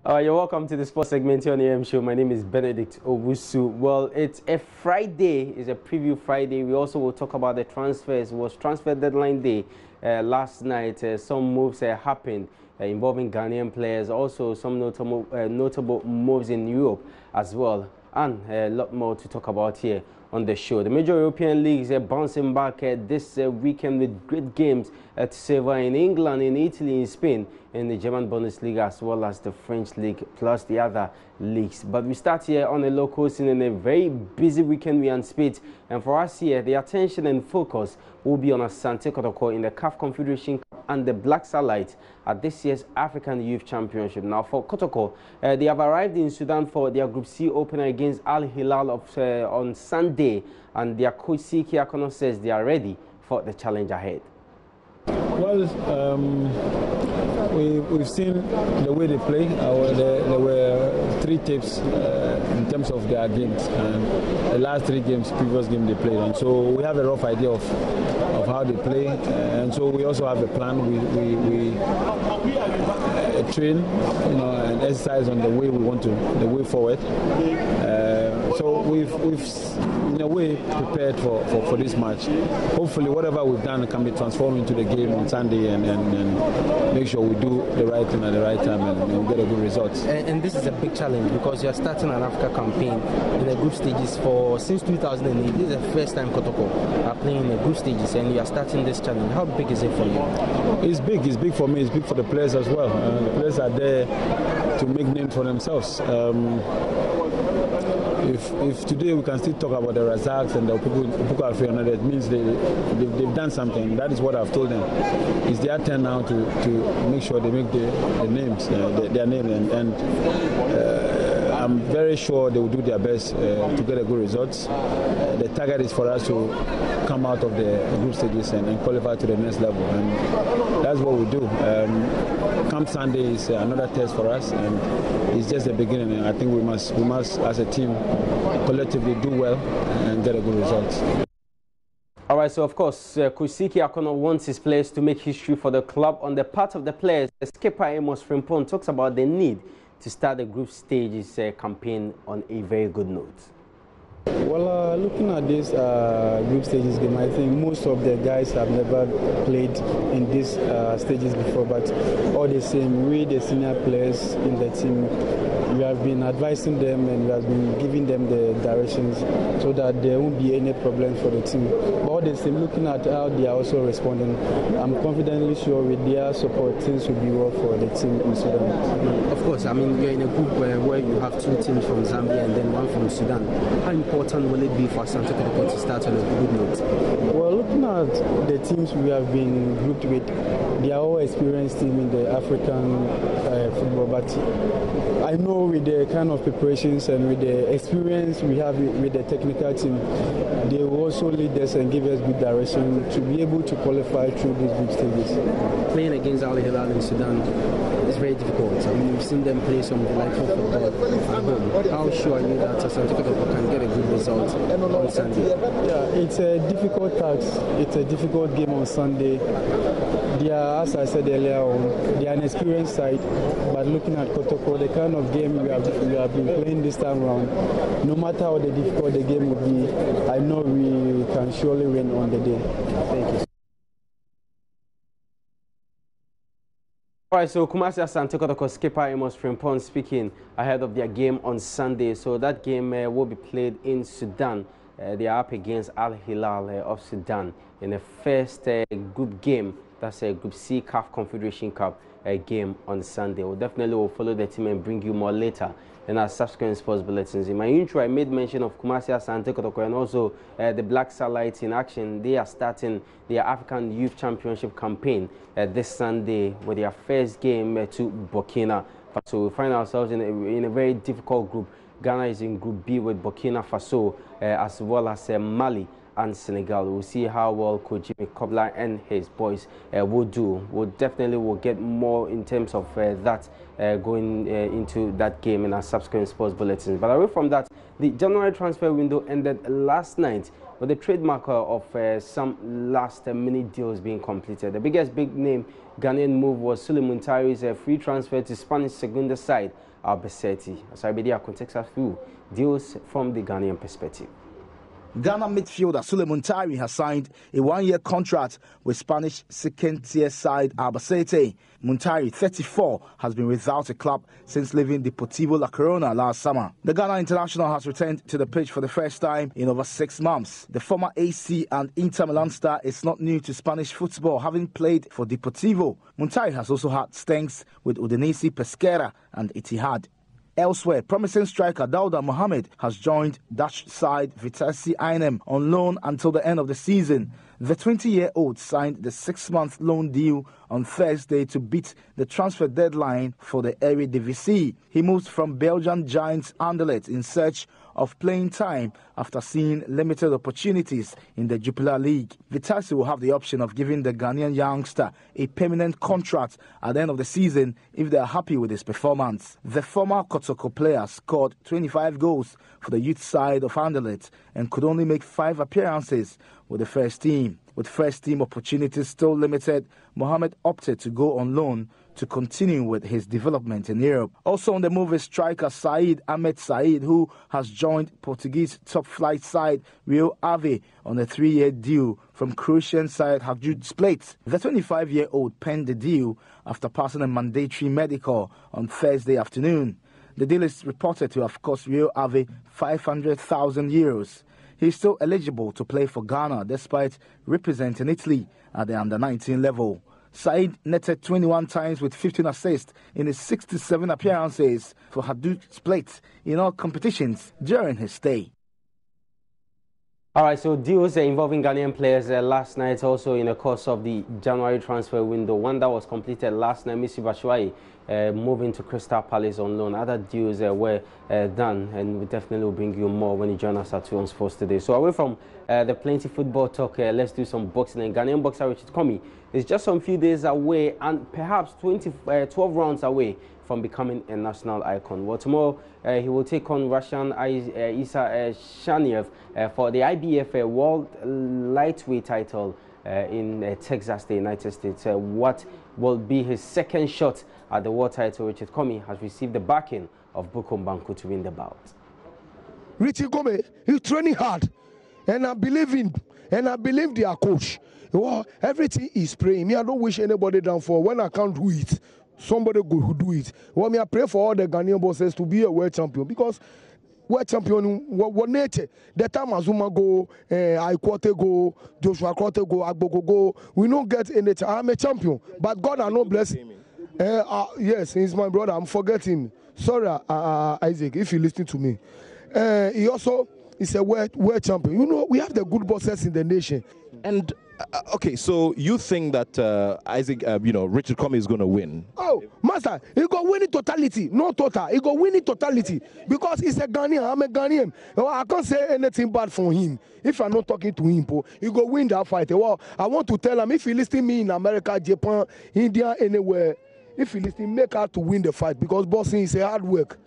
You're welcome to the sports segment here on the AM show. My name is Benedict Owusu. Well, it's a Friday. It's a preview Friday. We also will talk about the transfers. It was transfer deadline day last night. Some moves happened involving Ghanaian players. Also, some notable moves in Europe as well. And a lot more to talk about here on the show. The major European leagues are bouncing back this weekend with great games to savor in England, in Italy, in Spain, in the German Bundesliga, as well as the French league, plus the other leagues. But we start here on a local scene in a very busy weekend we anticipate. And for us here, the attention and focus will be on Asante Kotoko in the CAF Confederation Cup and the Black Starlight at this year's African Youth Championship. Now for Kotoko, they have arrived in Sudan for their Group C opener against Al Hilal on Sunday, and their coach Akunnor says they are ready for the challenge ahead. Well, we've seen the way they play. There were 3 tapes in terms of their games, and the last 3 games, previous game they played, and so we have a rough idea of how they play, and so we also have a plan. We train, and exercise on the way we want to, the way forward. So we've in a way prepared for this match. Hopefully, whatever we've done can be transformed into the game on Sunday, and make sure we do the right thing at the right time and get a good result. And this is a big challenge because you are starting an Africa campaign in the group stages since 2008. This is the first time Kotoko are playing in the group stages, and you are starting this challenge. How big is it for you? It's big. It's big for me. It's big for the players as well. The players are there to make names for themselves. If today we can still talk about the Razaks and the Ukuku, that means they've done something. That is what I've told them. It's their turn now to make sure they make the names, their name, and I'm very sure they will do their best to get a good results. The target is for us to come out of the group stages and qualify to the next level, and that's what we do. Come Sunday is another test for us, and it's just the beginning. And I think we must, as a team, collectively do well and get a good result. All right, so of course, Coach Akunnor wants his players to make history for the club. On the part of the players, the skipper Amos Frimpong talks about the need to start the group stages campaign on a very good note. Well, looking at this group stages game, I think most of the guys have never played in these stages before, but all the same, we, the senior players in the team, we have been advising them and we have been giving them the directions so that there won't be any problems for the team. But all the same, looking at how they are also responding, I'm confidently sure with their support, things will be well for the team in Sudan. Of course, I mean, you're in a group where you have 2 teams from Zambia and then 1 from Sudan. How important will it be for Asante Kotoko to start on a good note? Well, looking at the teams we have been grouped with, they are all experienced teams in the African football, but I know with the kind of preparations and with the experience we have with the technical team, they will also lead us and give us good direction to be able to qualify through these group stages. Playing against Al Hilal in Sudan is very difficult. I mean, we've seen them play some delightful football at home. How sure are you that Asante Kotoko can get a good result on Sunday? Yeah, it's a difficult task. It's a difficult game on Sunday. They are, as I said earlier on, they are an experienced side, but looking at Kotoko, the kind of game we have been playing this time around, no matter how difficult the game would be, I know we can surely win on the day. Thank you. All right, so Kumasi Asante Kotoko skipper Amos Frimpong speaking ahead of their game on Sunday. So that game will be played in Sudan. They are up against Al Hilal of Sudan in the first group game. That's a Group C CAF Confederation Cup game on Sunday. We'll definitely follow the team and bring you more later in our subsequent sports bulletins. In my intro, I made mention of Kumasi Asante Kotoko and also the Black Starlight in action. They are starting their African Youth Championship campaign this Sunday with their first game to Burkina Faso. So we find ourselves in a very difficult group. Ghana is in Group B with Burkina Faso as well as Mali and Senegal. We'll see how well Coach Jimmy Kobler and his boys will do. We'll definitely get more in terms of that going into that game in our subsequent sports bulletins. But away from that, the January transfer window ended last night with the trademark of some last-minute deals being completed. The biggest big-name Ghanaian move was Suleiman Muntari's free transfer to Spanish Segunda side, Albacete. As Arbedia takes us through deals from the Ghanaian perspective. Ghana midfielder Suleiman Muntari has signed a one-year contract with Spanish second-tier side Albacete. Muntari, 34, has been without a club since leaving Deportivo La Corona last summer. The Ghana international has returned to the pitch for the first time in over 6 months. The former AC and Inter Milan star is not new to Spanish football, having played for Deportivo. Muntari has also had stints with Udinese, Pesquera and Etihad. Elsewhere, promising striker Dauda Mohamed has joined Dutch side Vitesse Arnhem on loan until the end of the season. The 20-year-old signed the 6-month loan deal on Thursday to beat the transfer deadline for the Eredivisie. He moves from Belgian giants Anderlecht in search of playing time after seeing limited opportunities in the Jupiler League. Vitesse will have the option of giving the Ghanaian youngster a permanent contract at the end of the season if they are happy with his performance. The former Kotoko player scored 25 goals for the youth side of Anderlecht and could only make 5 appearances with the first team. With first team opportunities still limited, Mohamed opted to go on loan to continue with his development in Europe. Also on the move is striker Said Ahmed Said, who has joined Portuguese top-flight side Rio Ave on a 3-year deal from Croatian side Hajduk Split. The 25-year-old penned the deal after passing a mandatory medical on Thursday afternoon. The deal is reported to have cost Rio Ave €500,000. He is still eligible to play for Ghana despite representing Italy at the under-19 level. Said netted 21 times with 15 assists in his 67 appearances for Hajduk Split in all competitions during his stay. All right, so deals involving Ghanaian players last night, also in the course of the January transfer window. One that was completed last night, Missy Batshuayi moving to Crystal Palace on loan. Other deals were done, and we definitely will bring you more when you join us at 2 on Sports today. So away from the plenty football talk, let's do some boxing. And Ghanaian boxer Richard Comey is just some few days away and perhaps 12 rounds away from becoming a national icon. Well, tomorrow he will take on Russian Isa Shaniev for the IBF World Lightweight title in Texas, the United States. What will be his second shot at the world title? Richard Comey has received the backing of Bukom Banku to win the bout. Richard Comey, he's training hard, and I believe in, and I believe their coach. Well, everything is praying. Me, I don't wish anybody down for when I can't do it. Somebody go do it. Well, me, I pray for all the Ghanaian bosses to be a world champion, because world champion, what nature, the time Azuma go, I Quarter go, Joshua Quarter go, Agbogo go, we don't get anything. I'm a champion, but God are not blessing. Yes, he's my brother. I'm forgetting. Sorry, Isaac, if you listen to me. He also is a world champion. You know, we have the good bosses in the nation. And okay, so you think that Isaac, Richard Comey is going to win? Oh, master, he go win it totality, not total. He go win it totality because he's a Ghanaian. I'm a Ghanaian. Well, I can't say anything bad for him. If I'm not talking to him, he go win that fight. Well, I want to tell him, if he listen me in America, Japan, India, anywhere, if he listen, make out to win the fight, because boxing is a hard work.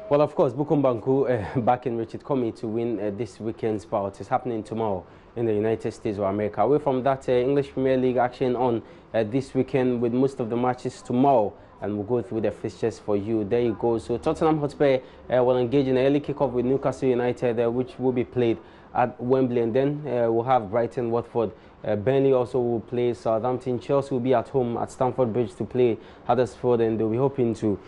Well, of course, Bukom Banku backing Richard Comey to win this weekend's bout. It's happening tomorrow in the United States of America. Away from that, English Premier League action on this weekend with most of the matches tomorrow, and we'll go through the fixtures for you. There you go. So Tottenham Hotspur will engage in an early kickoff with Newcastle United, which will be played at Wembley, and then we'll have Brighton, Watford. Burnley also will play Southampton. Chelsea will be at home at Stamford Bridge to play Huddersfield, and they'll be hoping to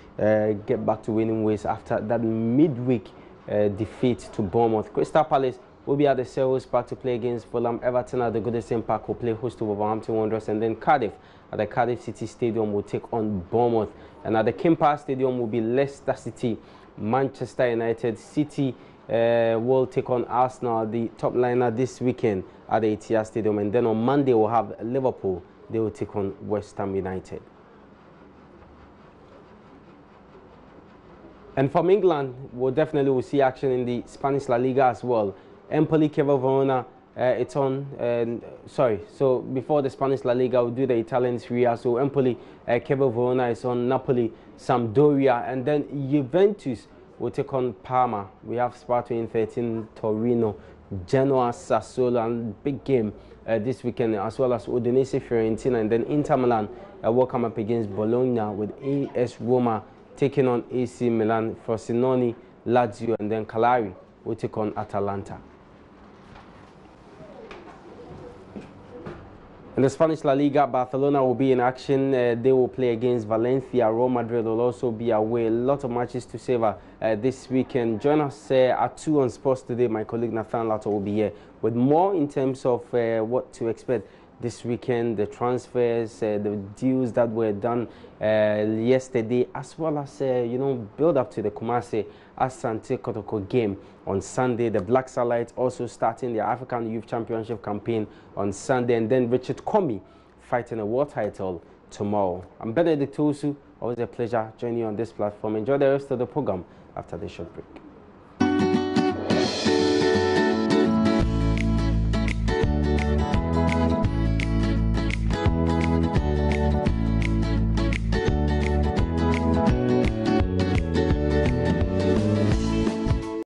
get back to winning ways after that midweek defeat to Bournemouth. Crystal Palace will be at the Selhurst Park to play against Fulham. Everton at the Goodison Park will play host to Wolverhampton Wanderers, and then Cardiff at the Cardiff City Stadium will take on Bournemouth. And at the King Power Stadium will be Leicester City, Manchester United. City will take on Arsenal, the top liner, this weekend at the Etihad Stadium, and then on Monday we'll have Liverpool. They will take on West Ham United. And from England, we'll definitely see action in the Spanish La Liga as well. Empoli, Chievo Verona, it's on. So before the Spanish La Liga, we'll do the Italian Serie A. So Empoli, Chievo Verona is on. Napoli, Sampdoria, and then Juventus will take on Parma. We have Spa 2013, Torino, Genoa, Sassuolo, and big game this weekend, as well as Udinese, Fiorentina, and then Inter Milan will come up against Bologna, with AS Roma taking on AC Milan, Frosinone, Lazio, and then Cagliari will take on Atalanta. In the Spanish La Liga, Barcelona will be in action. They will play against Valencia. Real Madrid will also be away. A lot of matches to savor this weekend. Join us at 2 on Sports Today. My colleague Nathan Lato will be here with more in terms of what to expect this weekend, the transfers, the deals that were done yesterday, as well as, build up to the Kumasi Asante Kotoko game on Sunday. The Black Starlights also starting their African Youth Championship campaign on Sunday, and then Richard Comey fighting a world title tomorrow. I'm Benedict Osu. Always a pleasure joining you on this platform. Enjoy the rest of the program after this short break.